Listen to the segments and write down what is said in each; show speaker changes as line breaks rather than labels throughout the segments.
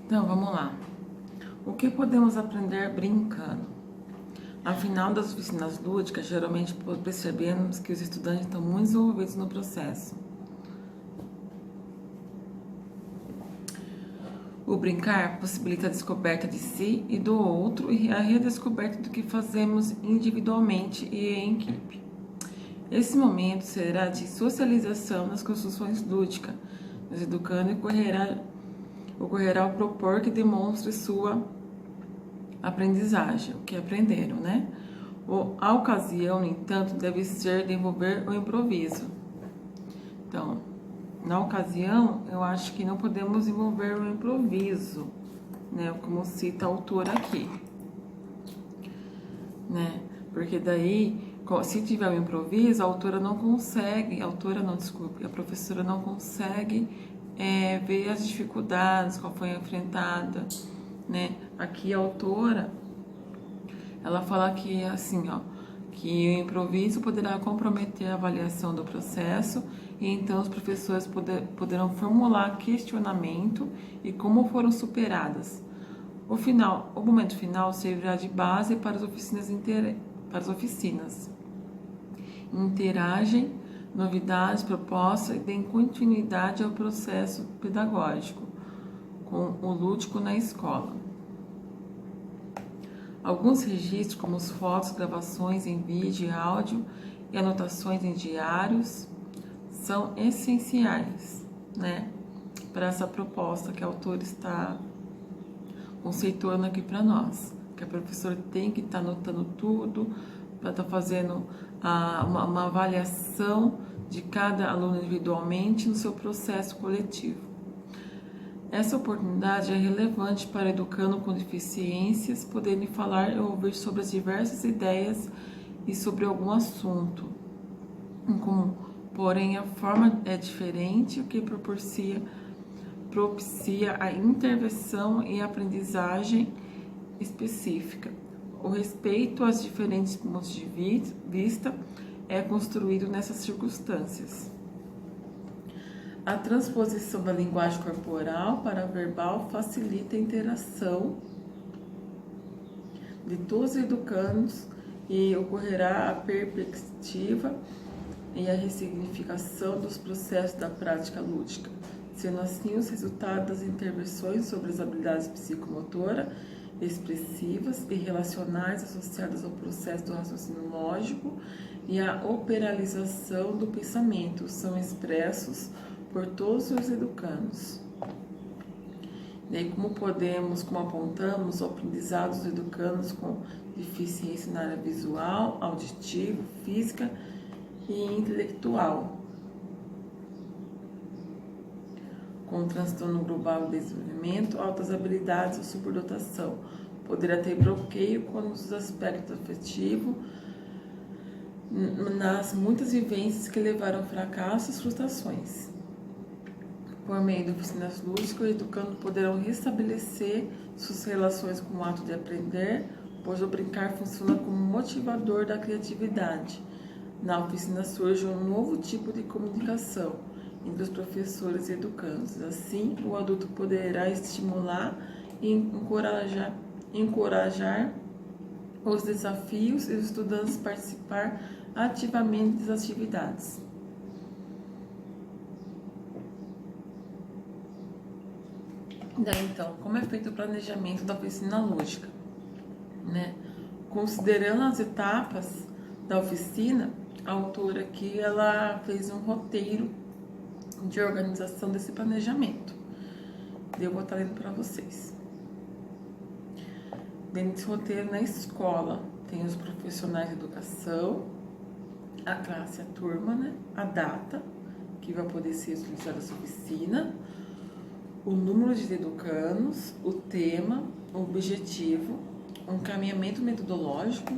Então, vamos lá. O que podemos aprender brincando? Afinal das oficinas lúdicas, geralmente percebemos que os estudantes estão muito desenvolvidos no processo. O brincar possibilita a descoberta de si e do outro e a redescoberta do que fazemos individualmente e em equipe. Esse momento será de socialização nas construções lúdicas, nos educando e ocorrerá ao propor que demonstre sua aprendizagem, o que aprenderam, né? A ocasião, no entanto, deve ser de envolver o improviso. Então, na ocasião, eu acho que não podemos envolver o improviso, né? Como cita a autora aqui, né? Porque daí, se tiver o improviso, a professora não consegue ver as dificuldades, qual foi enfrentada, né? Aqui a autora, ela fala que assim, ó, que o improviso poderá comprometer a avaliação do processo e então os professores poderão formular questionamento e como foram superadas. O momento final servirá de base para as oficinas. Interagem novidades, propostas e deem continuidade ao processo pedagógico com o lúdico na escola. Alguns registros, como as fotos, gravações em vídeo e áudio e anotações em diários, são essenciais, né, para essa proposta que a autora está conceituando aqui para nós, que a professora tem que estar anotando tudo, para estar fazendo uma avaliação de cada aluno individualmente no seu processo coletivo. Essa oportunidade é relevante para educando com deficiências poderem falar e ouvir sobre as diversas ideias e sobre algum assunto em comum. Porém, a forma é diferente, o que propicia a intervenção e aprendizagem específica. O respeito aos diferentes pontos de vista é construído nessas circunstâncias. A transposição da linguagem corporal para a verbal facilita a interação de todos os educandos e ocorrerá a perspectiva e a ressignificação dos processos da prática lúdica, sendo assim os resultados das intervenções sobre as habilidades psicomotora, expressivas e relacionais associadas ao processo do raciocínio lógico e à operalização do pensamento são expressos por todos os educandos. Daí, como apontamos, o aprendizado dos educandos com deficiência na área visual, auditiva, física e intelectual, com transtorno global de desenvolvimento, altas habilidades ou superdotação, poderá ter bloqueio quando os aspectos afetivos nas muitas vivências que levaram ao fracasso e frustrações. Por meio de oficinas lúdicas, os educandos poderão restabelecer suas relações com o ato de aprender, pois o brincar funciona como motivador da criatividade. Na oficina surge um novo tipo de comunicação entre os professores e educandos. Assim, o adulto poderá estimular e encorajar os desafios e os estudantes participar ativamente das atividades. Daí, então, como é feito o planejamento da oficina lúdica, né? Considerando as etapas da oficina, a autora aqui, ela fez um roteiro de organização desse planejamento. Eu vou estar lendo para vocês. Dentro desse roteiro, na escola, tem os profissionais de educação, a classe, a turma, né? A data que vai poder ser utilizada essa oficina, o número de educandos, o tema, o objetivo, um encaminhamento metodológico,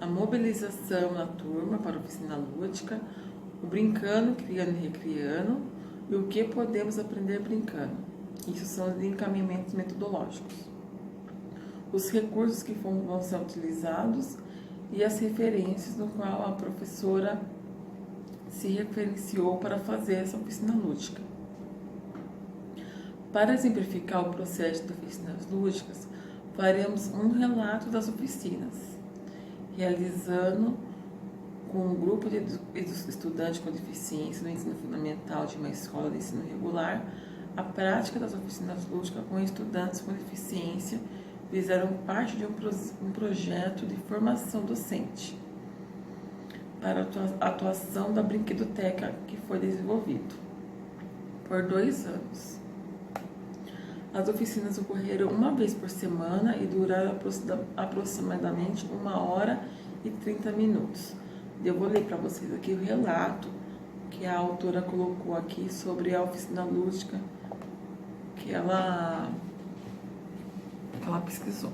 a mobilização na turma para a oficina lúdica, o brincando, criando e recriando, e o que podemos aprender brincando. Isso são os encaminhamentos metodológicos. Os recursos que vão ser utilizados e as referências no qual a professora se referenciou para fazer essa oficina lúdica. Para exemplificar o processo de oficinas lúdicas, faremos um relato das oficinas, realizando com um grupo de estudantes com deficiência no ensino fundamental de uma escola de ensino regular, a prática das oficinas lúdicas com estudantes com deficiência fizeram parte de um projeto de formação docente para a atuação da brinquedoteca que foi desenvolvido por 2 anos. As oficinas ocorreram uma vez por semana e duraram aproximadamente 1h30. Eu vou ler para vocês aqui o relato que a autora colocou aqui sobre a oficina lúdica que ela pesquisou.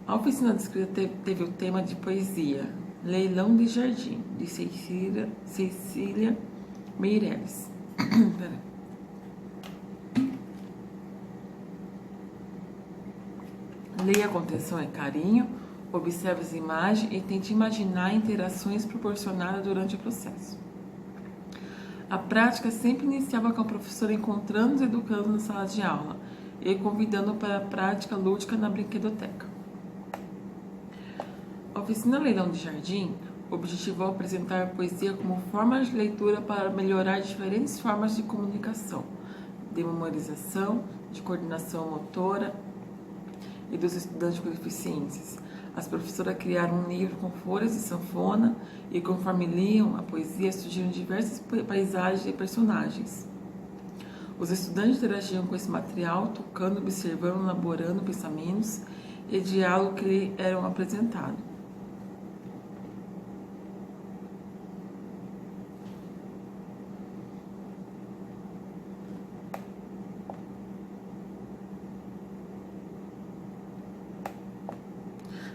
A oficina descrita teve o tema de poesia Leilão de Jardim, de Cecília Meirelles. Leia com atenção e carinho, observe as imagens e tente imaginar interações proporcionadas durante o processo. A prática sempre iniciava com a professora encontrando os educandos na sala de aula e convidando para a prática lúdica na brinquedoteca. A oficina Leilão de Jardim objetivou apresentar poesia como forma de leitura para melhorar diferentes formas de comunicação, de memorização, de coordenação motora e dos estudantes com deficiências. As professoras criaram um livro com folhas de sanfona e, conforme liam a poesia, surgiram diversas paisagens e personagens. Os estudantes interagiam com esse material, tocando, observando, elaborando pensamentos e diálogo que lhe eram apresentados.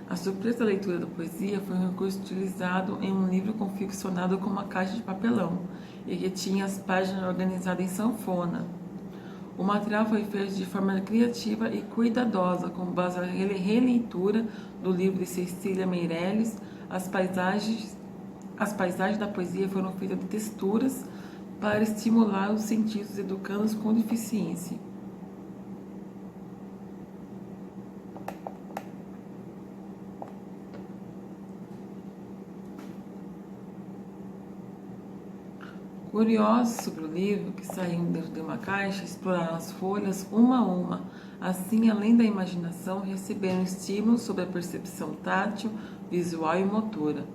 A surpresa da leitura da poesia foi um recurso utilizado em um livro confeccionado com uma caixa de papelão e que tinha as páginas organizadas em sanfona. O material foi feito de forma criativa e cuidadosa, com base na releitura do livro de Cecília Meirelles. As paisagens da poesia foram feitas de texturas para estimular os sentidos dos educandos com deficiência. Curiosos sobre o livro, que saíram dentro de uma caixa, exploraram as folhas uma a uma. Assim, além da imaginação, receberam estímulos sobre a percepção tátil, visual e motora.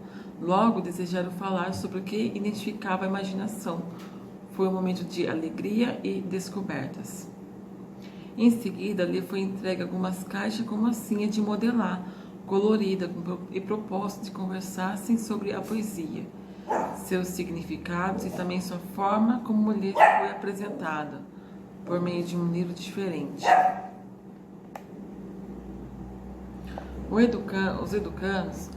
Logo, desejaram falar sobre o que identificava a imaginação. Foi um momento de alegria e descobertas. Em seguida, lhe foi entregue algumas caixas com massinha de modelar, colorida, e proposta de conversassem sobre a poesia, seus significados e também sua forma como lhe foi apresentada, por meio de um livro diferente. Os educandos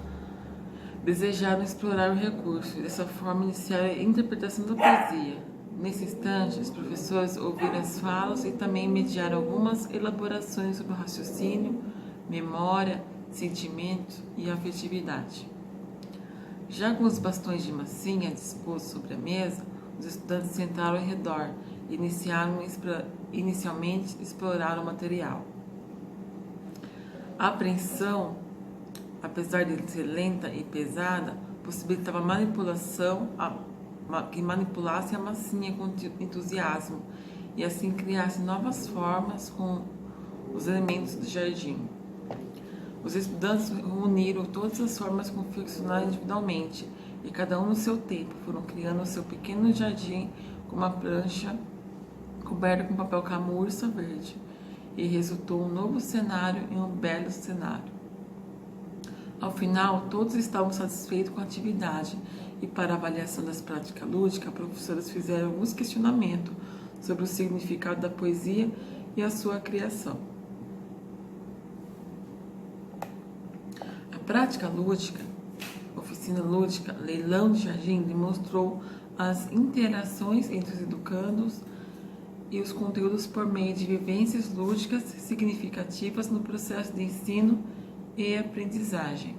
desejaram explorar o recurso e dessa forma iniciar a interpretação da poesia. Nesse instante, os professores ouviram as falas e também mediaram algumas elaborações sobre o raciocínio, memória, sentimento e afetividade. Já com os bastões de massinha dispostos sobre a mesa, os estudantes sentaram ao redor e inicialmente exploraram o material. A apreensão, apesar de ser lenta e pesada, possibilitava que manipulasse a massinha com entusiasmo e assim criasse novas formas com os elementos do jardim. Os estudantes reuniram todas as formas confeccionadas individualmente e cada um no seu tempo foram criando o seu pequeno jardim com uma prancha coberta com papel camurça verde e resultou um novo cenário e um belo cenário. Ao final, todos estavam satisfeitos com a atividade e para a avaliação das práticas lúdicas, professores fizeram alguns questionamentos sobre o significado da poesia e a sua criação. A prática lúdica, oficina lúdica, leilão de jardim, demonstrou as interações entre os educandos e os conteúdos por meio de vivências lúdicas significativas no processo de ensino e aprendizagem.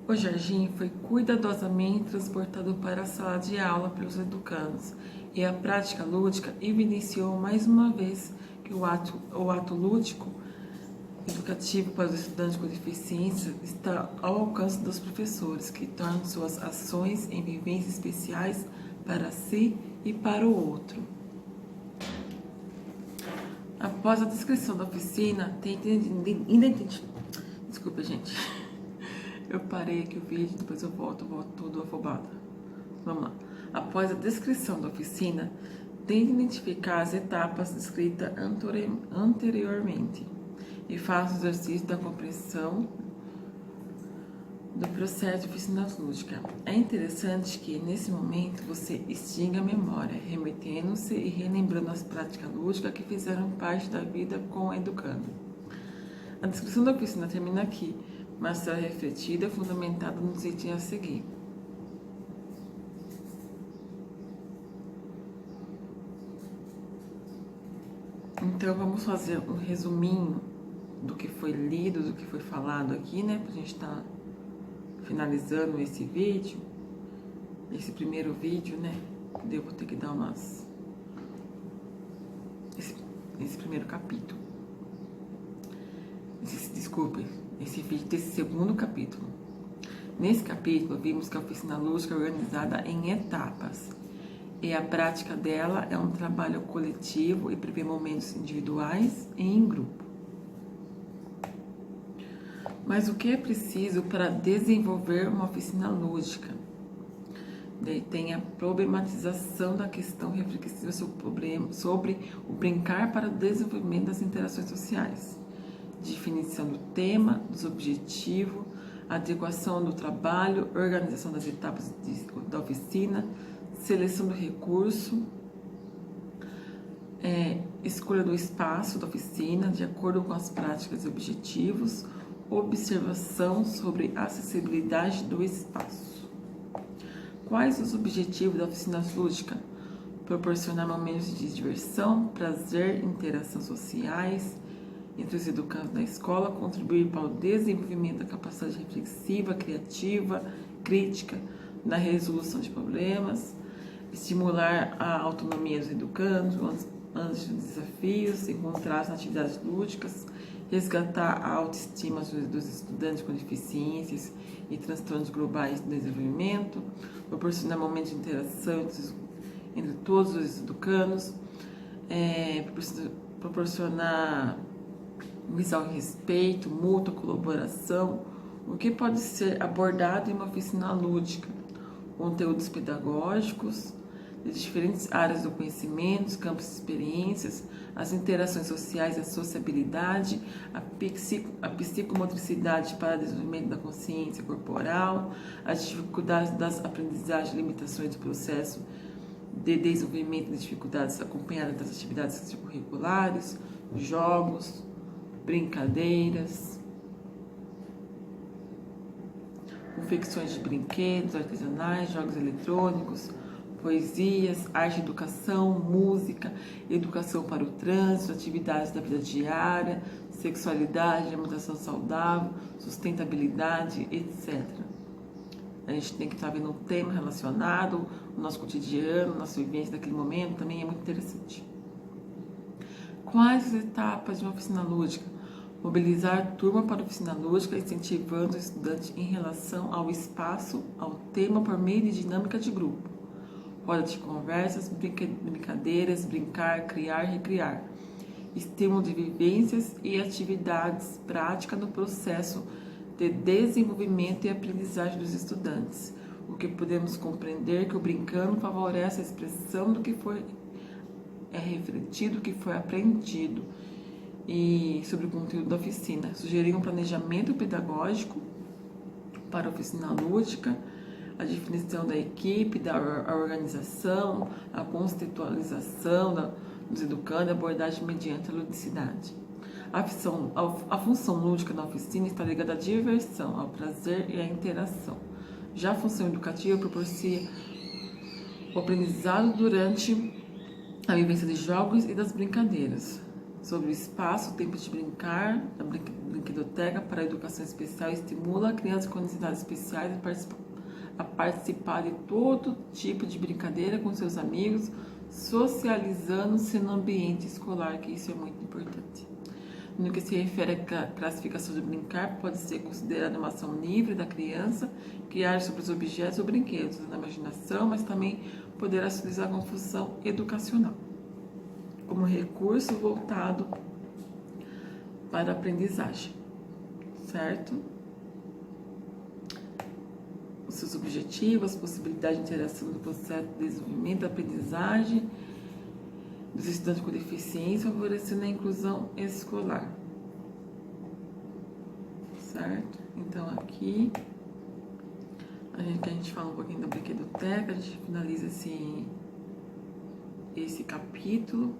O O jardim foi cuidadosamente transportado para a sala de aula pelos educandos e a prática lúdica evidenciou mais uma vez que o ato lúdico educativo para os estudantes com deficiência está ao alcance dos professores, que tornam suas ações em vivências especiais para si e para o outro. Após a descrição da oficina, Desculpa, gente. Eu parei aqui o vídeo, depois eu volto tudo afobado. Vamos lá. Após a descrição da oficina, tente identificar as etapas descritas anteriormente e faça o exercício da compreensão do processo de oficina lúdica. É interessante que, nesse momento, você extinga a memória, remetendo-se e relembrando as práticas lúdicas que fizeram parte da vida com o educando. A descrição da oficina termina aqui, mas será refletida e fundamentada nos itens a seguir. Então, vamos fazer um resuminho do que foi lido, do que foi falado aqui, né? Pra gente estar finalizando esse vídeo, esse primeiro vídeo, né? Eu vou ter que dar esse primeiro capítulo. Desculpe, esse vídeo desse segundo capítulo. Nesse capítulo, vimos que a oficina lúdica é organizada em etapas e a prática dela é um trabalho coletivo e prevê momentos individuais e em grupo. Mas o que é preciso para desenvolver uma oficina lúdica? Daí tem a problematização da questão reflexiva sobre o brincar para o desenvolvimento das interações sociais, definição do tema, dos objetivos, adequação do trabalho, organização das etapas da oficina, seleção do recurso, escolha do espaço da oficina de acordo com as práticas e objetivos, observação sobre a acessibilidade do espaço. Quais os objetivos da oficina lúdica? Proporcionar momentos de diversão, prazer, interação sociais entre os educandos da escola, contribuir para o desenvolvimento da capacidade reflexiva, criativa, crítica, na resolução de problemas, estimular a autonomia dos educandos ante os desafios encontrados nas atividades lúdicas, resgatar a autoestima dos estudantes com deficiências e transtornos globais do desenvolvimento, proporcionar momentos de interação entre todos os educandos, proporcionar visar o respeito, mútua colaboração, o que pode ser abordado em uma oficina lúdica, conteúdos pedagógicos de diferentes áreas do conhecimento, campos de experiências, as interações sociais, a sociabilidade, a psicomotricidade para o desenvolvimento da consciência corporal, as dificuldades das aprendizagens, limitações do processo de desenvolvimento de dificuldades acompanhadas das atividades extracurriculares, jogos, brincadeiras, confecções de brinquedos artesanais, jogos eletrônicos, poesias, arte e educação, música, educação para o trânsito, atividades da vida diária, sexualidade, alimentação saudável, sustentabilidade, etc. A gente tem que estar vendo um tema relacionado, o nosso cotidiano, nossa vivência naquele momento, também é muito interessante. Quais as etapas de uma oficina lúdica? Mobilizar a turma para a oficina lúdica, incentivando o estudante em relação ao espaço, ao tema por meio de dinâmica de grupo. Roda de conversas, brincadeiras, brincar, criar, recriar. Estímulo de vivências e atividades práticas no processo de desenvolvimento e aprendizagem dos estudantes. O que podemos compreender que o brincando favorece a expressão do que foi refletido, do que foi aprendido. E sobre o conteúdo da oficina, sugerir um planejamento pedagógico para a oficina lúdica, a definição da equipe, a organização, a conceitualização dos educandos, a abordagem mediante a ludicidade. A função lúdica na oficina está ligada à diversão, ao prazer e à interação. Já a função educativa propicia o aprendizado durante a vivência de jogos e das brincadeiras. Sobre o espaço, o tempo de brincar, brinquedoteca para a educação especial estimula a criança com necessidades especiais a participar de todo tipo de brincadeira com seus amigos, socializando-se no ambiente escolar, que isso é muito importante. No que se refere à classificação de brincar, pode ser considerada uma ação livre da criança, criar sobre os objetos ou brinquedos, na imaginação, mas também poderá se utilizar como função educacional, como recurso voltado para a aprendizagem, certo? Os seus objetivos, possibilidade de interação no processo de desenvolvimento da aprendizagem dos estudantes com deficiência, favorecendo a inclusão escolar, certo? Então aqui a gente fala um pouquinho da brinquedoteca, a gente finaliza esse capítulo,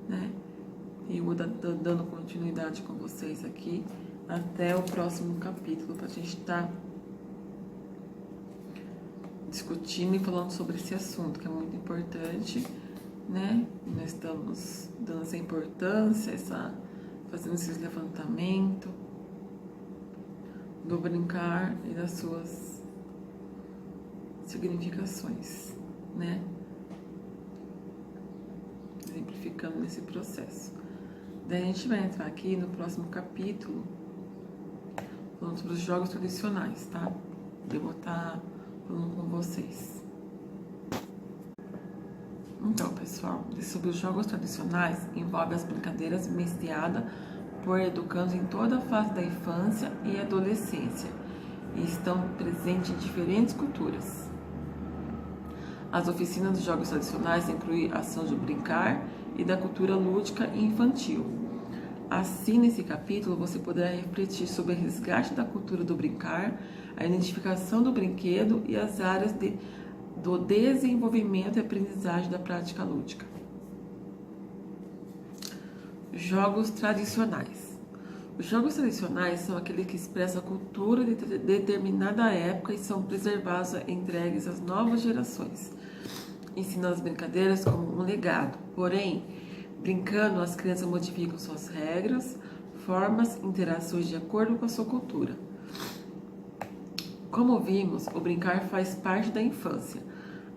né? E eu vou dando continuidade com vocês aqui até o próximo capítulo, para a gente estar discutindo e falando sobre esse assunto, que é muito importante, né? E nós estamos dando essa importância, fazendo esse levantamento do brincar e das suas significações, né? Exemplificando nesse processo. Daí a gente vai entrar aqui no próximo capítulo, falando sobre os jogos tradicionais, tá? Eu vou estar falando com vocês. Então, pessoal, sobre os jogos tradicionais, envolve as brincadeiras vivenciadas por educandos em toda a fase da infância e adolescência e estão presentes em diferentes culturas. As oficinas dos jogos tradicionais incluem a ação de brincar e da cultura lúdica e infantil. Assim, nesse capítulo, você poderá refletir sobre o resgate da cultura do brincar, a identificação do brinquedo e as áreas do desenvolvimento e aprendizagem da prática lúdica. Jogos tradicionais. Os jogos tradicionais são aqueles que expressam a cultura de determinada época e são preservados e entregues às novas gerações, ensinando as brincadeiras como um legado. Porém, brincando, as crianças modificam suas regras, formas, interações de acordo com a sua cultura. Como vimos, o brincar faz parte da infância.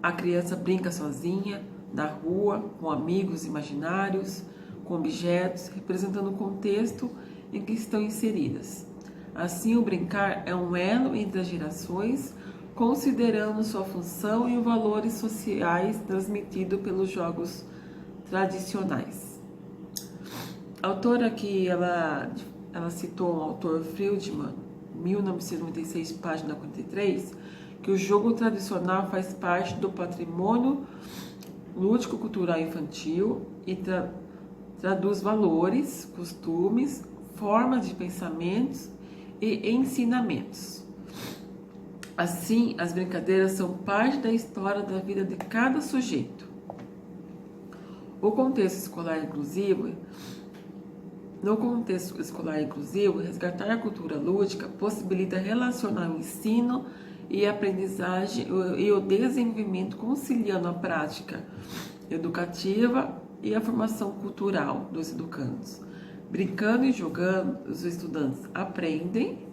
A criança brinca sozinha, na rua, com amigos imaginários, com objetos, representando o contexto em que estão inseridas. Assim, o brincar é um elo entre as gerações, considerando sua função e os valores sociais transmitidos pelos jogos tradicionais. A autora aqui, ela citou o autor Friedman, 1996, página 43, que o jogo tradicional faz parte do patrimônio lúdico-cultural infantil e traduz valores, costumes, formas de pensamentos e ensinamentos. Assim, as brincadeiras são parte da história da vida de cada sujeito. No contexto escolar inclusivo, resgatar a cultura lúdica possibilita relacionar o ensino e a aprendizagem e o desenvolvimento, conciliando a prática educativa e a formação cultural dos educandos. Brincando e jogando, os estudantes aprendem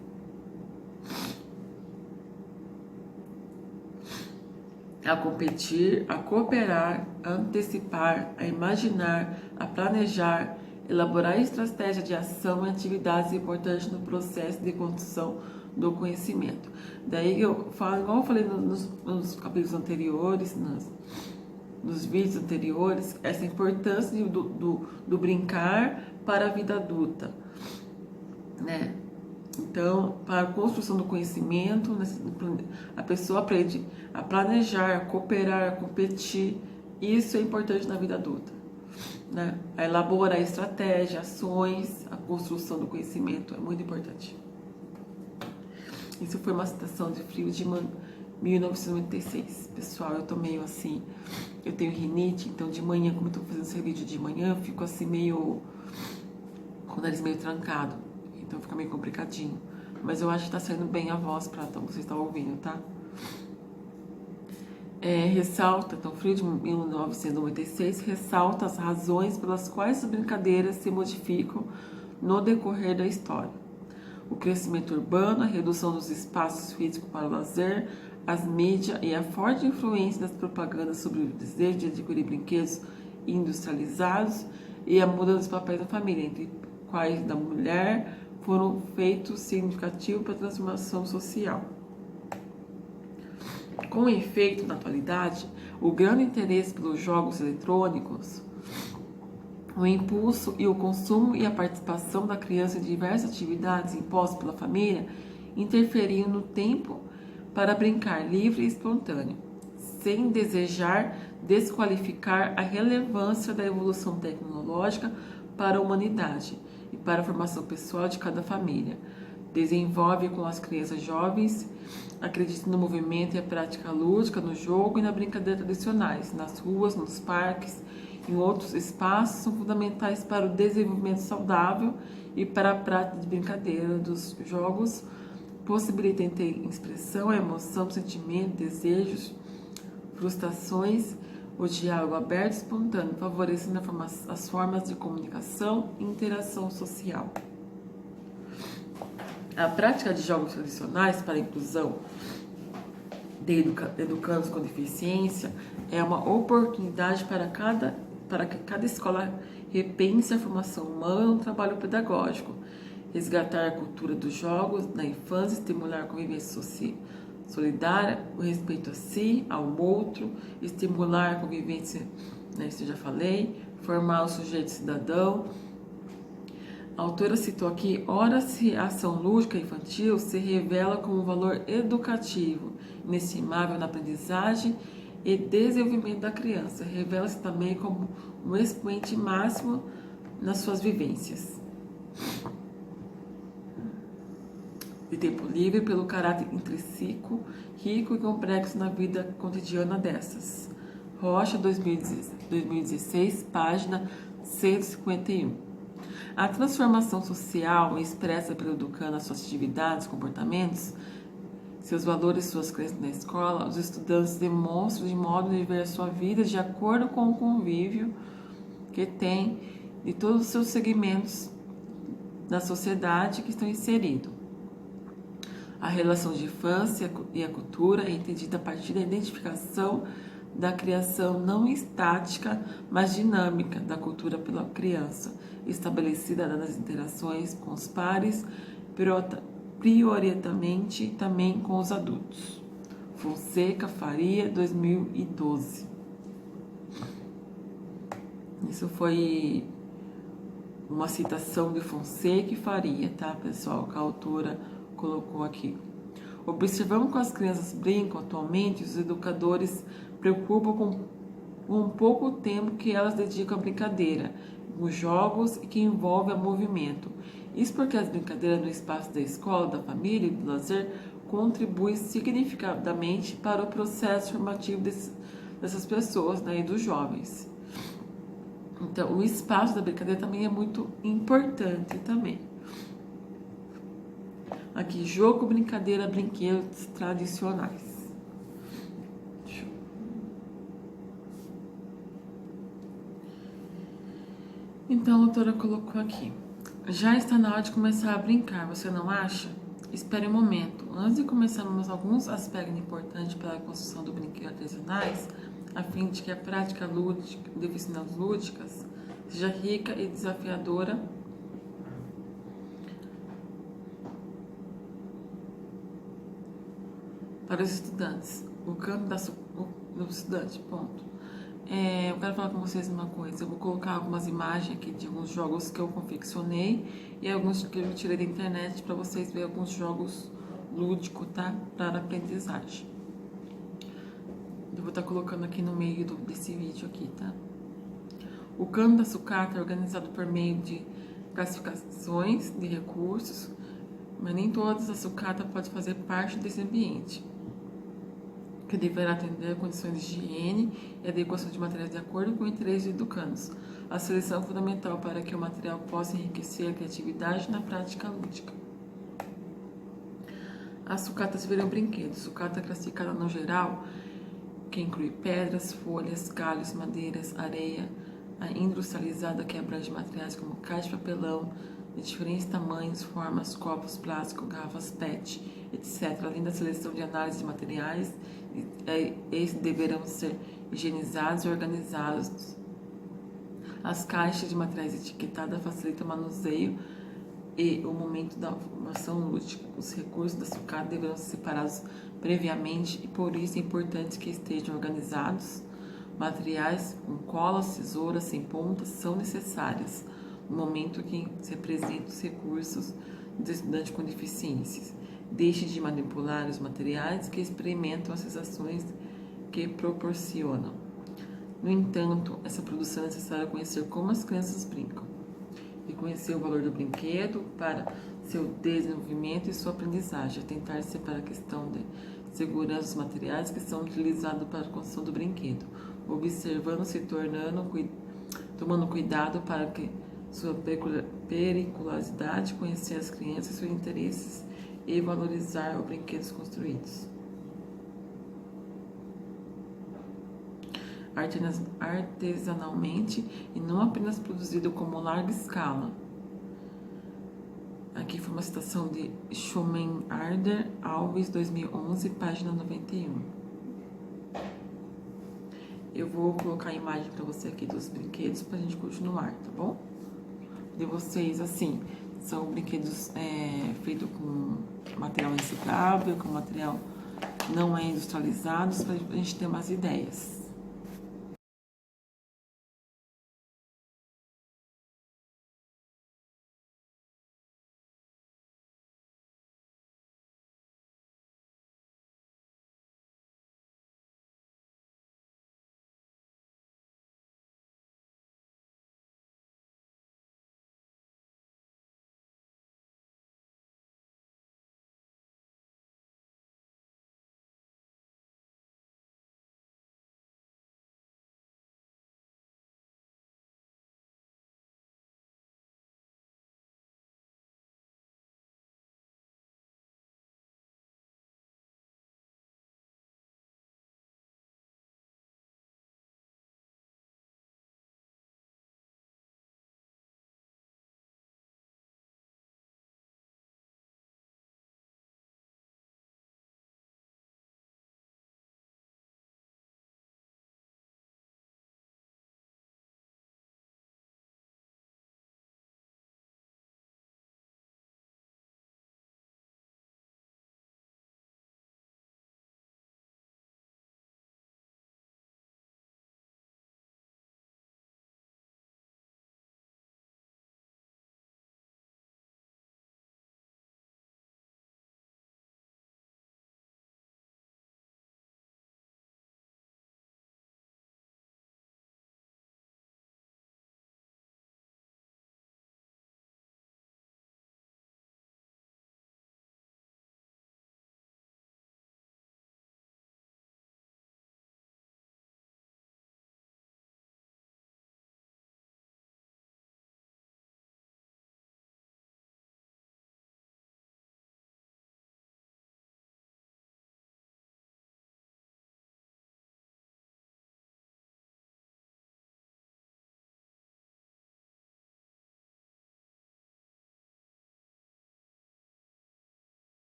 a competir, a cooperar, a antecipar, a imaginar, a planejar, elaborar estratégia de ação e atividades importantes no processo de construção do conhecimento. Daí eu falo, igual eu falei nos capítulos anteriores, nos vídeos anteriores, essa importância do brincar para a vida adulta, né? Então, para a construção do conhecimento, a pessoa aprende a planejar, a cooperar, a competir. Isso é importante na vida adulta, né? A elaborar estratégia, ações, a construção do conhecimento é muito importante. Isso foi uma citação de Friedman, 1996. Pessoal, eu tô meio assim, eu tenho rinite, então de manhã, como eu tô fazendo esse vídeo de manhã, eu fico assim meio, com o nariz meio trancado, então fica meio complicadinho. Mas eu acho que tá saindo bem a voz pra vocês estar ouvindo, tá? Ressalta, então, Friedman, 1996, ressalta as razões pelas quais as brincadeiras se modificam no decorrer da história. O crescimento urbano, a redução dos espaços físicos para o lazer, as mídias e a forte influência das propagandas sobre o desejo de adquirir brinquedos industrializados e a mudança dos papéis da família, entre quais da mulher, foram feitos significativos para a transformação social. Com efeito, na atualidade, o grande interesse pelos jogos eletrônicos, o impulso e o consumo e a participação da criança em diversas atividades impostas pela família interferiam no tempo para brincar livre e espontâneo, sem desejar desqualificar a relevância da evolução tecnológica para a humanidade e para a formação pessoal de cada família. Desenvolve com as crianças jovens, acredita no movimento e a prática lúdica, no jogo e na brincadeira tradicionais, nas ruas, nos parques, em outros espaços, são fundamentais para o desenvolvimento saudável e para a prática de brincadeira dos jogos, possibilitam ter expressão, emoção, sentimento, desejos, frustrações, o diálogo aberto e espontâneo, favorecendo as formas de comunicação e interação social. A prática de jogos tradicionais para a inclusão de educandos com deficiência é uma oportunidade para que cada escola repense a formação humana no trabalho pedagógico, resgatar a cultura dos jogos na infância, estimular a convivência solidária, o respeito a si, ao outro, estimular a convivência, isso eu já falei, formar o sujeito cidadão. A autora citou aqui, ora se a ação lúdica infantil se revela como um valor educativo, inestimável na aprendizagem e desenvolvimento da criança, revela-se também como um expoente máximo nas suas vivências de tempo livre pelo caráter intrínseco, rico e complexo na vida cotidiana dessas. Rocha, 2016, página 151. A transformação social expressa pelo educando as suas atividades, comportamentos, seus valores, suas crenças na escola, os estudantes demonstram de modo de ver a sua vida de acordo com o convívio que tem de todos os seus segmentos da sociedade que estão inseridos. A relação de infância e a cultura é entendida a partir da identificação da criação não estática, mas dinâmica da cultura pela criança, estabelecida nas interações com os pares, prioritariamente também com os adultos. Fonseca, Faria, 2012. Isso foi uma citação de Fonseca e Faria, tá, pessoal, que a autora colocou aqui. Observamos que as crianças brincam atualmente, os educadores preocupam com um pouco tempo que elas dedicam à brincadeira, os jogos e que envolvem o movimento. Isso porque as brincadeiras no espaço da escola, da família e do lazer contribuem significativamente para o processo formativo dessas pessoas, né, e dos jovens. Então, o espaço da brincadeira também é muito importante também. Aqui, jogo, brincadeira, brinquedos tradicionais. Então, a autora colocou aqui. Já está na hora de começar a brincar, você não acha? Espere um momento. Antes de começarmos alguns aspectos importantes para a construção do brinquedo artesanais, a fim de que a prática lúdica, de oficinas lúdicas seja rica e desafiadora para os estudantes. O campo do estudante, ponto. Eu quero falar com vocês uma coisa. Eu vou colocar algumas imagens aqui de alguns jogos que eu confeccionei e alguns que eu tirei da internet para vocês verem alguns jogos lúdicos, tá? Para aprendizagem. Eu vou estar colocando aqui no meio desse vídeo aqui, tá? O canto da sucata é organizado por meio de classificações de recursos, mas nem todas as sucatas podem fazer parte desse ambiente, que deverá atender a condições de higiene e adequação de materiais de acordo com o interesse dos educandos. A seleção é fundamental para que o material possa enriquecer a criatividade na prática lúdica. As sucatas viram brinquedos. Sucata classificada no geral, que inclui pedras, folhas, galhos, madeiras, areia, a industrializada, que abrange materiais como caixa de papelão, de diferentes tamanhos, formas, copos, plástico, garrafas PET, etc. Além da seleção de análise de materiais, esses deverão ser higienizados e organizados. As caixas de materiais etiquetadas facilitam o manuseio e o momento da formação lúdica. Os recursos da sucata deverão ser separados previamente e por isso é importante que estejam organizados. Materiais com colas, tesouras sem pontas são necessárias no momento que se apresentam os recursos do estudante com deficiências. Deixe de manipular os materiais que experimentam as sensações que proporcionam. No entanto, essa produção é necessário conhecer como as crianças brincam e conhecer o valor do brinquedo para seu desenvolvimento e sua aprendizagem, tentar separar a questão de segurança dos materiais que são utilizados para a construção do brinquedo, observando-se tomando cuidado para que sua periculosidade, conhecer as crianças, seus interesses e valorizar os brinquedos construídos. Artesanalmente e não apenas produzido como larga escala. Aqui foi uma citação de Schomenharder Alves, 2011, página 91. Eu vou colocar a imagem para você aqui dos brinquedos para a gente continuar, tá bom? De vocês, assim, são brinquedos feitos com material reciclável, com material não industrializado, para a gente ter umas ideias.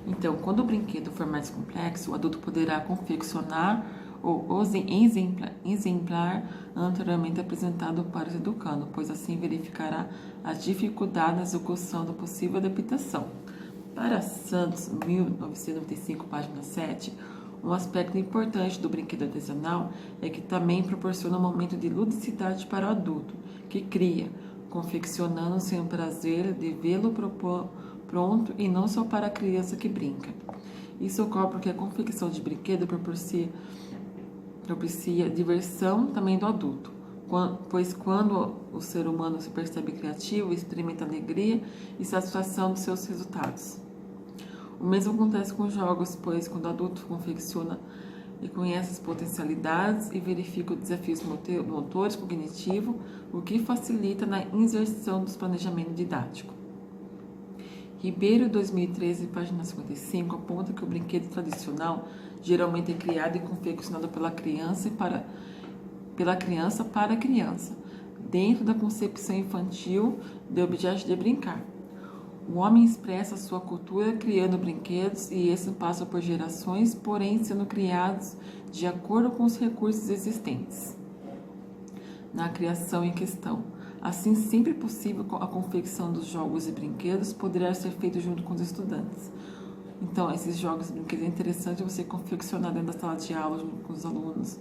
Então, quando o brinquedo for mais complexo, o adulto poderá confeccionar ou exemplar anteriormente apresentado para o educando, pois assim verificará as dificuldades na execução da possível adaptação. Para Santos, 1995, página 7, um aspecto importante do brinquedo artesanal é que também proporciona um momento de ludicidade para o adulto, que cria, confeccionando sem o prazer de vê-lo pronto e não só para a criança que brinca. Isso ocorre porque a confecção de brinquedo propicia diversão também do adulto, pois quando o ser humano se percebe criativo, experimenta alegria e satisfação dos seus resultados. O mesmo acontece com jogos, pois quando o adulto confecciona e conhece as potencialidades e verifica os desafios motores cognitivos, o que facilita na inserção dos planejamentos didáticos. Ribeiro, 2013, página 55, aponta que o brinquedo tradicional geralmente é criado e confeccionado pela criança para a criança, dentro da concepção infantil de objetos de brincar. O homem expressa sua cultura criando brinquedos e esses passam por gerações, porém sendo criados de acordo com os recursos existentes na criação em questão. Assim, sempre possível, a confecção dos jogos e brinquedos poderá ser feita junto com os estudantes. Então, esses jogos e brinquedos é interessante você confeccionar dentro da sala de aula junto com os alunos,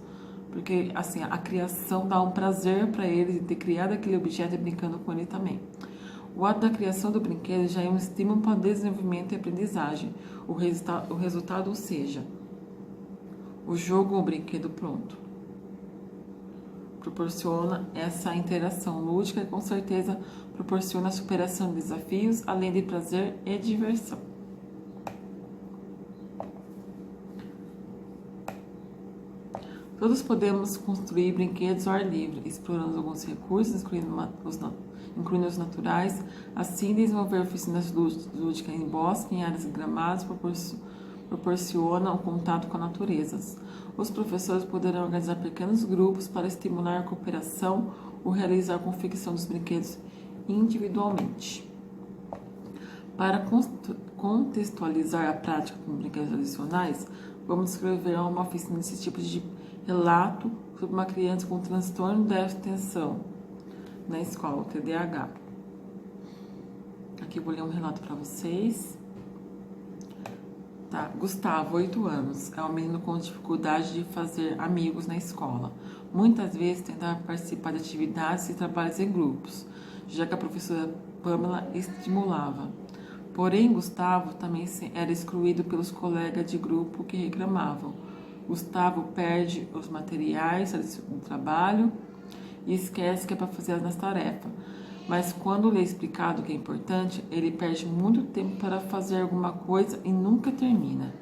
porque assim a criação dá um prazer para eles de ter criado aquele objeto e brincando com ele também. O ato da criação do brinquedo já é um estímulo para o desenvolvimento e aprendizagem. O resultado, ou seja, o jogo ou o brinquedo pronto, proporciona essa interação lúdica e com certeza proporciona a superação de desafios, além de prazer e diversão. Todos podemos construir brinquedos ao ar livre, explorando alguns recursos, incluindo os naturais, assim desenvolver oficinas lúdicas em bosque, em áreas gramadas, proporcionam o contato com a natureza. Os professores poderão organizar pequenos grupos para estimular a cooperação ou realizar a confecção dos brinquedos individualmente. Para contextualizar a prática com brinquedos tradicionais, vamos escrever uma oficina desse tipo de relato sobre uma criança com transtorno de déficit de atenção na escola, TDAH. Aqui vou ler um relato para vocês. Tá. Gustavo, 8 anos, é um menino com dificuldade de fazer amigos na escola. Muitas vezes tentava participar de atividades e trabalhos em grupos, já que a professora Pamela estimulava. Porém, Gustavo também era excluído pelos colegas de grupo que reclamavam. Gustavo perde os materiais do trabalho e esquece que é para fazer nas tarefas. Mas quando lhe é explicado o que é importante, ele perde muito tempo para fazer alguma coisa e nunca termina.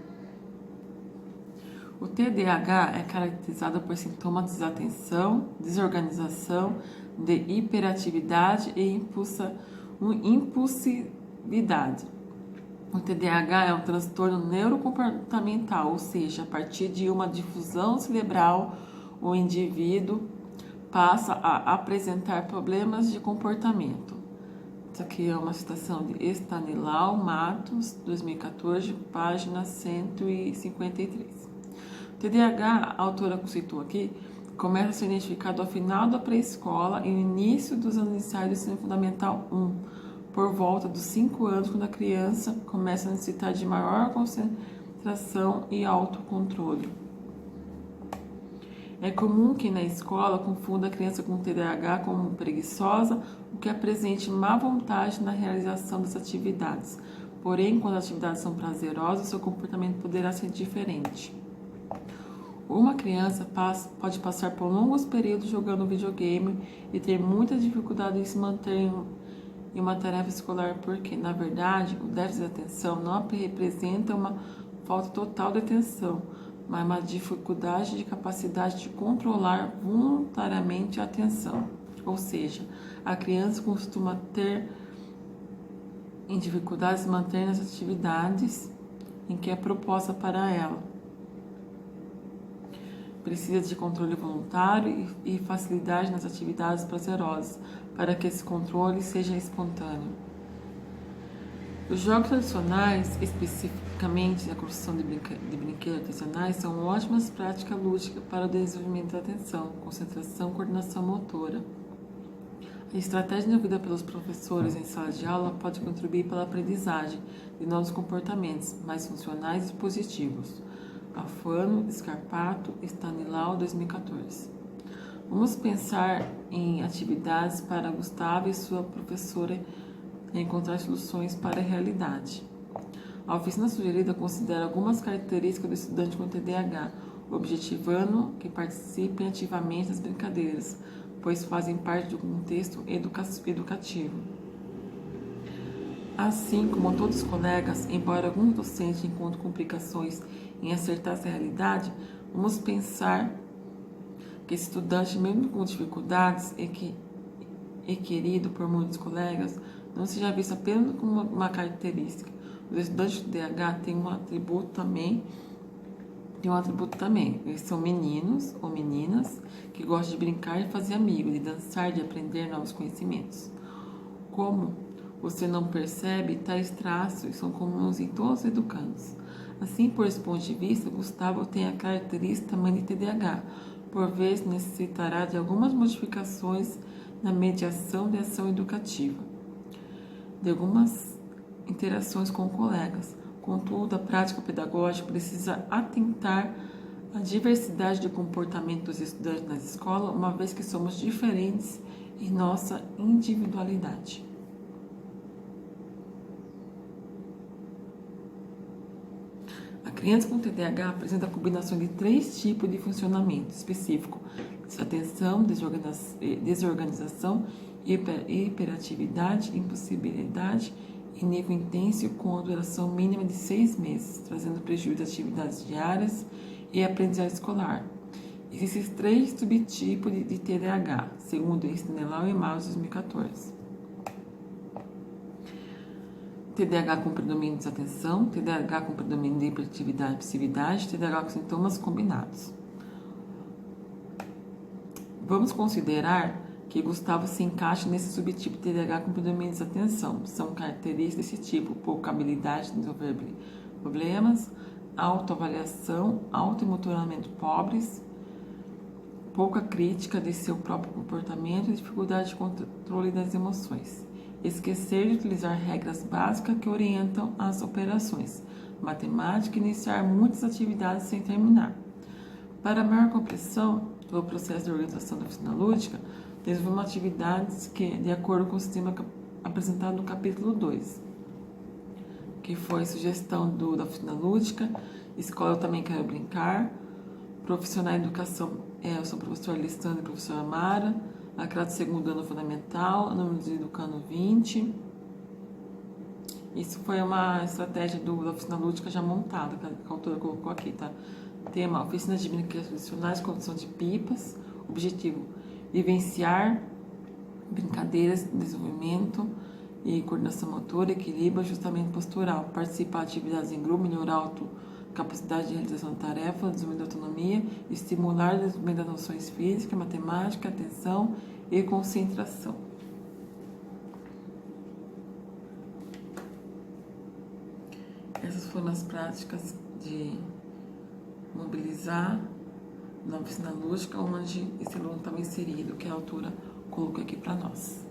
O TDAH é caracterizado por sintomas de desatenção, desorganização, de hiperatividade e impulsividade. O TDAH é um transtorno neurocomportamental, ou seja, a partir de uma difusão cerebral, o indivíduo passa a apresentar problemas de comportamento. Isso aqui é uma citação de Stanilau Matos, 2014, página 153. O TDAH, a autora citou aqui, começa a ser identificado ao final da pré-escola e no início dos anos iniciais do ensino fundamental 1, por volta dos 5 anos, quando a criança começa a necessitar de maior concentração e autocontrole. É comum que na escola confunda a criança com TDAH como preguiçosa, o que apresente má vontade na realização das atividades. Porém, quando as atividades são prazerosas, seu comportamento poderá ser diferente. Uma criança pode passar por longos períodos jogando videogame e ter muita dificuldade em se manter em uma tarefa escolar, porque, na verdade, o déficit de atenção não representa uma falta total de atenção, mas uma dificuldade de capacidade de controlar voluntariamente a atenção. Ou seja, a criança costuma ter dificuldades de manter nas atividades em que é proposta para ela. Precisa de controle voluntário e facilidade nas atividades prazerosas, para que esse controle seja espontâneo. Os jogos tradicionais, especificamente a construção de brinquedos artesanais, são ótimas práticas lúdicas para o desenvolvimento da atenção, concentração e coordenação motora. A estratégia desenvolvida pelos professores em sala de aula pode contribuir para a aprendizagem de novos comportamentos mais funcionais e positivos. Alfano, Scarpato, Stanilau, 2014. Vamos pensar em atividades para Gustavo e sua professora encontrar soluções para a realidade. A oficina sugerida considera algumas características do estudante com TDAH, objetivando que participem ativamente das brincadeiras, pois fazem parte do contexto educativo. Assim como todos os colegas, embora alguns docentes encontrem complicações em acertar essa realidade, vamos pensar que esse estudante, mesmo com dificuldades e querido por muitos colegas, não seja visto apenas como uma característica. Os estudantes de TDAH têm um atributo também. Eles são meninos ou meninas que gostam de brincar e fazer amigos, de dançar, de aprender novos conhecimentos. Como você não percebe, tais traços são comuns em todos os educandos. Assim, por esse ponto de vista, Gustavo tem a característica também de TDAH. Por vezes, necessitará de algumas modificações na mediação de ação educativa, de algumas interações com colegas. Contudo, a prática pedagógica precisa atentar à diversidade de comportamento dos estudantes na escola, uma vez que somos diferentes em nossa individualidade. A criança com TDAH apresenta a combinação de 3 tipos de funcionamento específico: desatenção, desorganização, hiperatividade, impossibilidade em nível intenso com duração mínima de 6 meses, trazendo prejuízo às atividades diárias e aprendizagem escolar. Existem 3 subtipos de TDAH, segundo Stanilau e Maus, 2014. TDAH com predomínio de desatenção, TDAH com predomínio de hiperatividade e impulsividade, TDAH com sintomas combinados. Vamos considerar que Gustavo se encaixa nesse subtipo de TDAH com predomínio de desatenção. São características desse tipo: pouca habilidade de resolver problemas, autoavaliação, autoemocionamento pobres, pouca crítica de seu próprio comportamento e dificuldade de controle das emoções. Esquecer de utilizar regras básicas que orientam as operações. Matemática, iniciar muitas atividades sem terminar. Para maior compreensão do processo de organização da oficina lúdica, desenvolvemos atividades que, de acordo com o sistema apresentado no capítulo 2, que foi sugestão da oficina lúdica, escola Eu Também Quero Brincar, profissional em educação, eu sou professora Alessandra e professora Mara, aquela do segundo ano fundamental, número de educando 20. Isso foi uma estratégia da oficina lúdica já montada, que a autora colocou aqui, tá? Tema: oficina de brinquedos tradicionais, construção de pipas. Objetivo: vivenciar brincadeiras, desenvolvimento e coordenação motora, equilíbrio, ajustamento postural. Participar de atividades em grupo, melhorar a capacidade de realização de tarefas, desenvolvimento da autonomia, estimular o desenvolvimento das noções físicas, matemática, atenção e concentração. Essas foram as práticas de mobilizar na oficina lúdica, onde esse aluno estava inserido, que a autora colocou aqui para nós.